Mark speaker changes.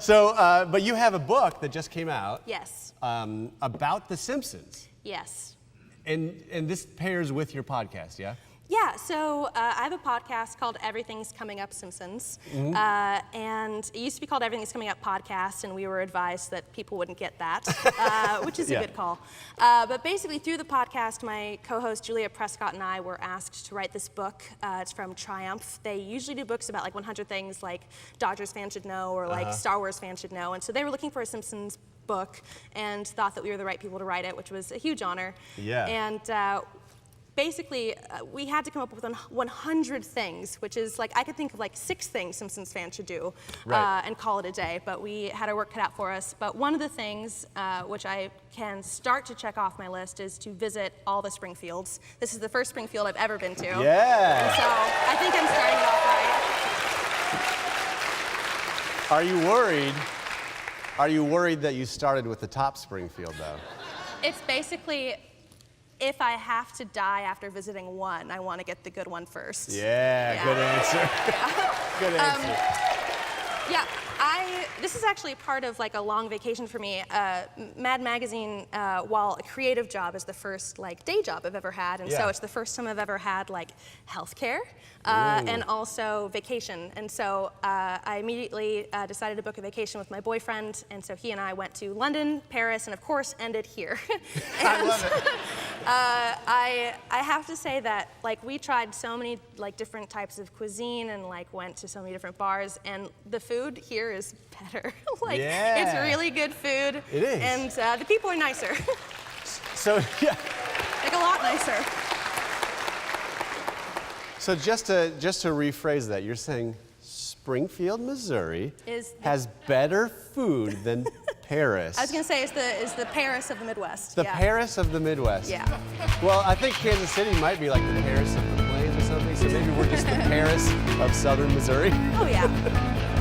Speaker 1: But you have a book that just came out.
Speaker 2: Yes.
Speaker 1: About the Simpsons.
Speaker 2: Yes.
Speaker 1: And this pairs with your podcast, yeah?
Speaker 2: Yeah, so I have a podcast called Everything's Coming Up Simpsons, and it used to be called Everything's Coming Up Podcast, and we were advised that people wouldn't get that, which is a good call. But basically, through the podcast, my co-host Julia Prescott and I were asked to write this book. It's from Triumph. They usually do books about like 100 things like Dodgers fans should know or like Star Wars fans should know, and so they were looking for a Simpsons book and thought that we were the right people to write it, which was a huge honor.
Speaker 1: Yeah.
Speaker 2: And basically, we had to come up with 100 things, which is like, I could think of like 6 things Simpsons fans should do and call it a day, but we had our work cut out for us. But one of the things which I can start to check off my list is to visit all the Springfields. This is the first Springfield I've ever been to.
Speaker 1: Yeah.
Speaker 2: And so I think I'm starting it off right.
Speaker 1: Are you worried? Are you worried that you started with the top Springfield, though?
Speaker 2: It's basically, if I have to die after visiting one, I want to get the good one first.
Speaker 1: Yeah. Good answer. Good answer.
Speaker 2: Yeah, this is actually part of like a long vacation for me. Mad Magazine, while a creative job, is the first like day job I've ever had, and so it's the first time I've ever had like healthcare and also vacation. And so I immediately decided to book a vacation with my boyfriend, and so he and I went to London, Paris, and of course ended here.
Speaker 1: I love it.
Speaker 2: I have to say that like we tried so many like different types of cuisine and like went to so many different bars, and the food here is better. Like it's really good food.
Speaker 1: It is.
Speaker 2: And the people are nicer.
Speaker 1: So yeah.
Speaker 2: Like a lot nicer.
Speaker 1: So just to rephrase that, you're saying Springfield, Missouri has better food than Paris.
Speaker 2: I was gonna say it's the Paris of the Midwest.
Speaker 1: The Paris of the Midwest.
Speaker 2: Yeah.
Speaker 1: Well, I think Kansas City might be like the Paris of the Plains or something, so maybe we're just the Paris of southern Missouri.
Speaker 2: Oh yeah.